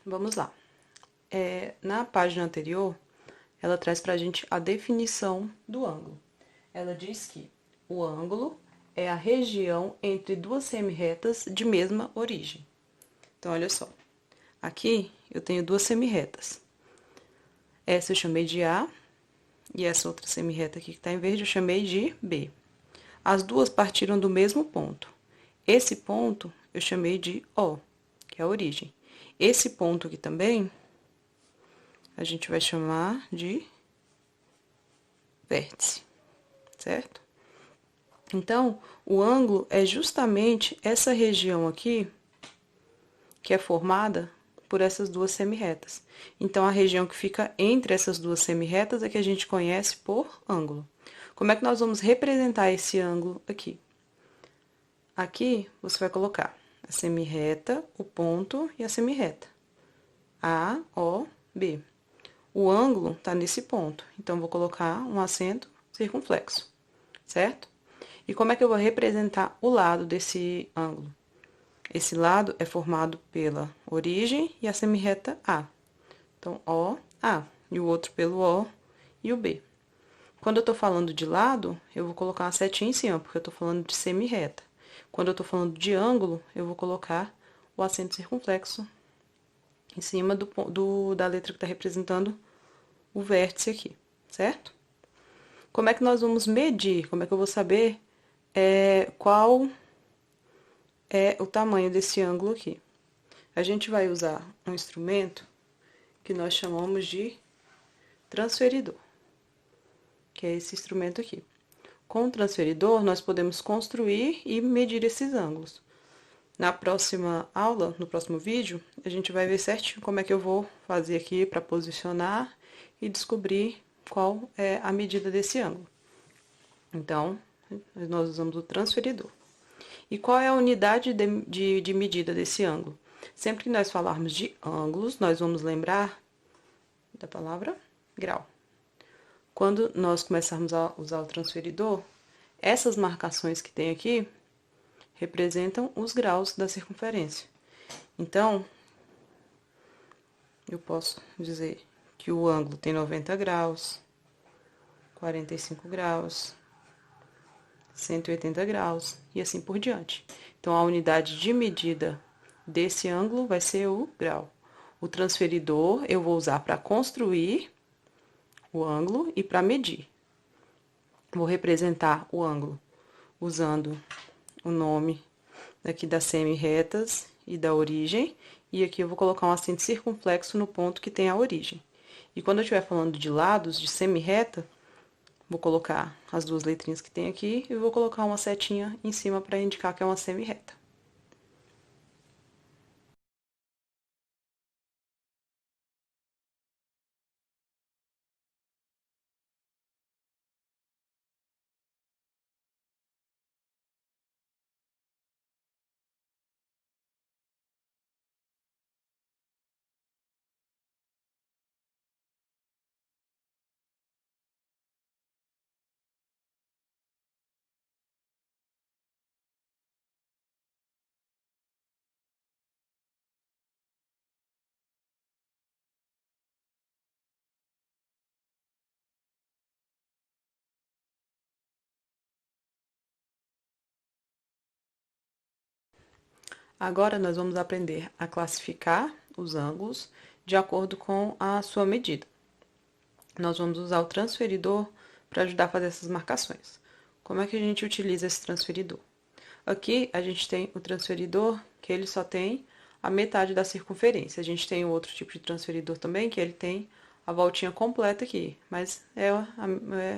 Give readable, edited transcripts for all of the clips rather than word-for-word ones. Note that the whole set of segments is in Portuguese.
Vamos lá. Na página anterior, ela traz para a gente a definição do ângulo. Ela diz que o ângulo é a região entre duas semirretas de mesma origem. Então, olha só. Aqui eu tenho duas semirretas. Essa eu chamei de A e essa outra semirreta aqui que está em verde eu chamei de B. As duas partiram do mesmo ponto. Esse ponto eu chamei de O, que é a origem. Esse ponto aqui também a gente vai chamar de vértice, certo? Então, o ângulo é justamente essa região aqui que é formada por essas duas semirretas. Então, a região que fica entre essas duas semirretas é que a gente conhece por ângulo. Como é que nós vamos representar esse ângulo aqui? Aqui, você vai colocar a semirreta, o ponto e a semirreta. A, O, B. O ângulo está nesse ponto, então, vou colocar um acento circunflexo, certo? E como é que eu vou representar o lado desse ângulo? Esse lado é formado pela origem e a semirreta A. Então, O, A. E o outro pelo O e o B. Quando eu estou falando de lado, eu vou colocar uma setinha em cima, porque eu estou falando de semirreta. Quando eu estou falando de ângulo, eu vou colocar o acento circunflexo em cima da letra que está representando o vértice aqui, certo? Como é que nós vamos medir? Como é que eu vou saber qual é o tamanho desse ângulo aqui? A gente vai usar um instrumento que nós chamamos de transferidor, que é esse instrumento aqui. Com o transferidor, nós podemos construir e medir esses ângulos. Na próxima aula, no próximo vídeo, a gente vai ver certinho como é que eu vou fazer aqui para posicionar e descobrir qual é a medida desse ângulo. Então, nós usamos o transferidor. E qual é a unidade de medida desse ângulo? Sempre que nós falarmos de ângulos, nós vamos lembrar da palavra grau. Quando nós começarmos a usar o transferidor, essas marcações que tem aqui representam os graus da circunferência. Então, eu posso dizer que o ângulo tem 90 graus, 45 graus, 180 graus e assim por diante. Então, a unidade de medida desse ângulo vai ser o grau. O transferidor eu vou usar para construir o ângulo e para medir. Vou representar o ângulo usando o nome aqui das semirretas e da origem, e aqui eu vou colocar um acento circunflexo no ponto que tem a origem. E quando eu estiver falando de lados, de semirreta, vou colocar as duas letrinhas que tem aqui e vou colocar uma setinha em cima para indicar que é uma semirreta. Agora, nós vamos aprender a classificar os ângulos de acordo com a sua medida. Nós vamos usar o transferidor para ajudar a fazer essas marcações. Como é que a gente utiliza esse transferidor? Aqui, a gente tem o transferidor, que ele só tem a metade da circunferência. A gente tem um outro tipo de transferidor também, que ele tem a voltinha completa aqui, mas é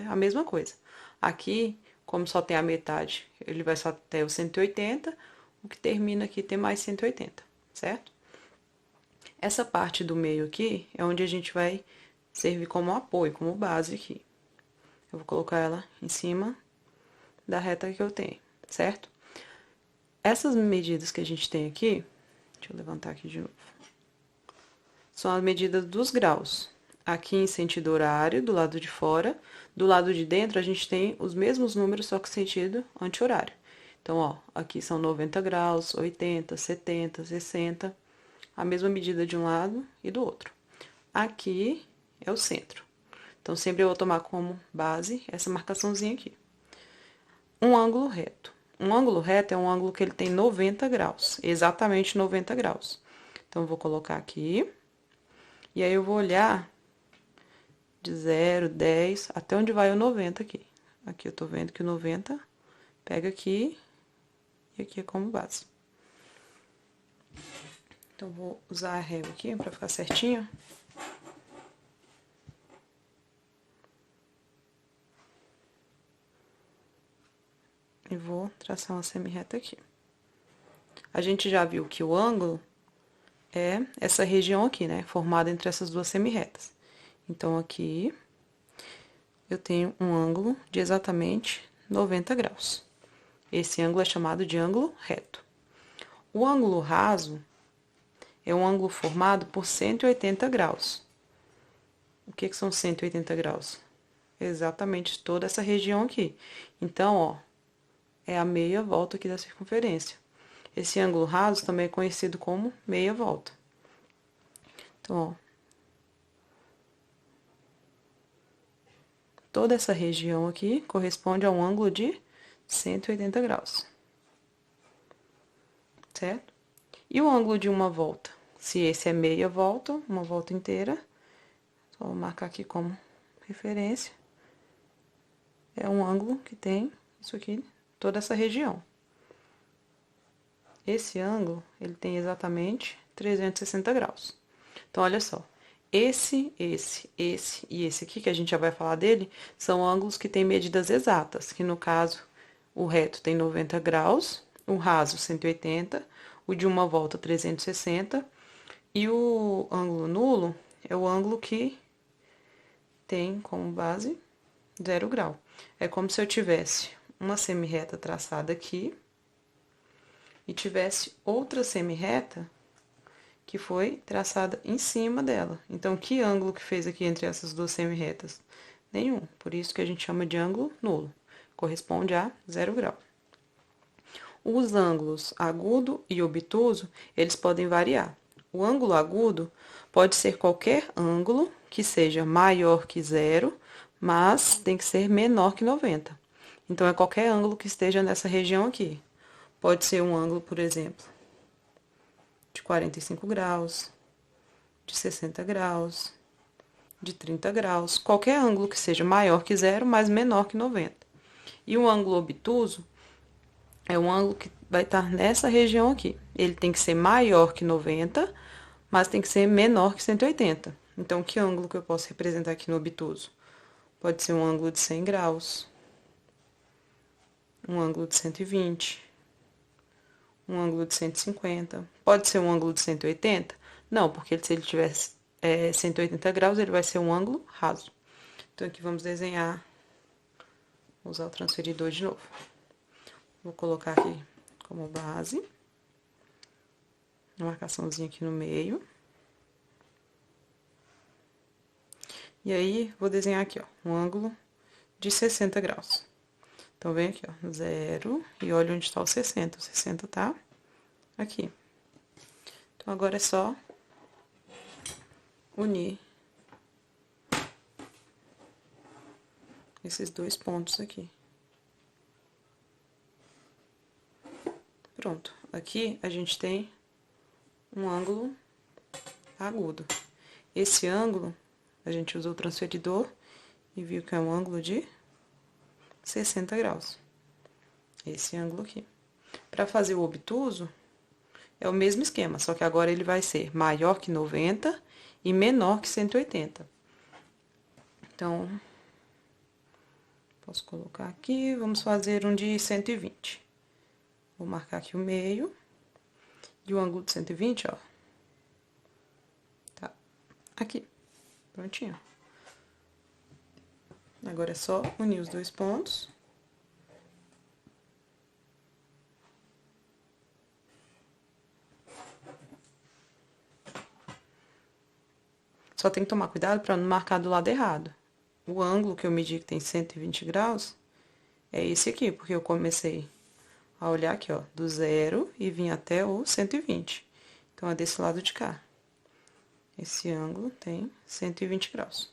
a mesma coisa. Aqui, como só tem a metade, ele vai só até o 180, o que termina aqui tem mais 180, certo? Essa parte do meio aqui é onde a gente vai servir como apoio, como base aqui. Eu vou colocar ela em cima da reta que eu tenho, certo? Essas medidas que a gente tem aqui, deixa eu levantar aqui de novo, são as medidas dos graus. Aqui em sentido horário, do lado de fora, do lado de dentro a gente tem os mesmos números, só que sentido anti-horário. Então, ó, aqui são 90 graus, 80, 70, 60. a mesma medida de um lado e do outro. Aqui é o centro. Então, sempre eu vou tomar como base essa marcaçãozinha aqui. Um ângulo reto. Um ângulo reto é um ângulo que ele tem 90 graus, exatamente 90 graus. Então, eu vou colocar aqui, e aí eu vou olhar de 0, 10, até onde vai o 90 aqui. Aqui eu tô vendo que o 90 pega aqui, e aqui é como base. Então, vou usar a régua aqui pra ficar certinho. E vou traçar uma semi-reta aqui. A gente já viu que o ângulo é essa região aqui, né? Formada entre essas duas semi-retas. Então, aqui, eu tenho um ângulo de exatamente 90 graus. Esse ângulo é chamado de ângulo reto. O ângulo raso é um ângulo formado por 180 graus. O que são 180 graus? Exatamente toda essa região aqui. Então, ó, é a meia volta aqui da circunferência. Esse ângulo raso também é conhecido como meia volta. Então, ó, toda essa região aqui corresponde a um ângulo de 180 graus. Certo? E o ângulo de uma volta? Se esse é meia volta, uma volta inteira, só vou marcar aqui como referência, é um ângulo que tem isso aqui, toda essa região. Esse ângulo, ele tem exatamente 360 graus. Então, olha só, esse e esse aqui, que a gente já vai falar dele, são ângulos que têm medidas exatas, que no caso, o reto tem 90 graus, o raso 180, o de uma volta 360, e o ângulo nulo é o ângulo que tem como base 0 grau. É como se eu tivesse uma semi-reta traçada aqui e tivesse outra semi-reta que foi traçada em cima dela. Então, que ângulo que fez aqui entre essas duas semi-retas? Nenhum. Por isso que a gente chama de ângulo nulo. Corresponde a 0 grau. Os ângulos agudo e obtuso, eles podem variar. O ângulo agudo pode ser qualquer ângulo que seja maior que 0, mas tem que ser menor que 90. Então, é qualquer ângulo que esteja nessa região aqui. Pode ser um ângulo, por exemplo, de 45 graus, de 60 graus, de 30 graus. Qualquer ângulo que seja maior que 0, mas menor que 90. E o ângulo obtuso é um ângulo que vai estar nessa região aqui. Ele tem que ser maior que 90, mas tem que ser menor que 180. Então, que ângulo que eu posso representar aqui no obtuso? Pode ser um ângulo de 100 graus, um ângulo de 120, um ângulo de 150. Pode ser um ângulo de 180? Não, porque se ele tiver 180 graus, ele vai ser um ângulo raso. Então, aqui vamos desenhar, vou usar o transferidor de novo. Vou colocar aqui como base, uma marcaçãozinha aqui no meio. E aí, vou desenhar aqui, ó, um ângulo de 60 graus. Então, vem aqui, ó, 0, e olha onde está o 60. O 60 tá aqui. Então, agora é só unir esses dois pontos aqui. Pronto. Aqui a gente tem um ângulo agudo. Esse ângulo, a gente usou o transferidor e viu que é um ângulo de 60 graus. Esse ângulo aqui. Para fazer o obtuso, é o mesmo esquema, só que agora ele vai ser maior que 90 e menor que 180. Então, posso colocar aqui, vamos fazer um de 120. Vou marcar aqui o meio. E o ângulo de 120, ó. Tá aqui. Prontinho. Agora é só unir os dois pontos. Só tem que tomar cuidado para não marcar do lado errado. O ângulo que eu medi que tem 120 graus é esse aqui, porque eu comecei a olhar aqui, ó, do 0 e vim até o 120. Então, é desse lado de cá. Esse ângulo tem 120 graus.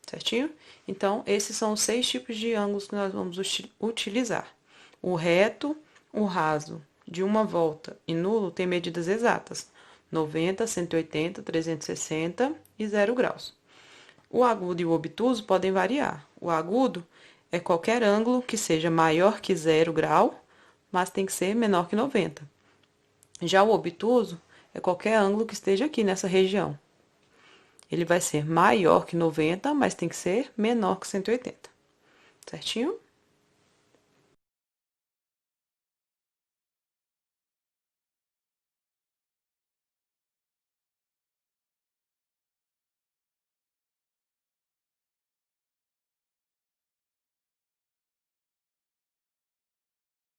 Certinho? Então, esses são os 6 tipos de ângulos que nós vamos utilizar. O reto, o raso, de uma volta e nulo tem medidas exatas. 90, 180, 360 e 0 graus. O agudo e o obtuso podem variar. O agudo é qualquer ângulo que seja maior que 0 grau, mas tem que ser menor que 90. Já o obtuso é qualquer ângulo que esteja aqui nessa região. Ele vai ser maior que 90, mas tem que ser menor que 180. Certinho?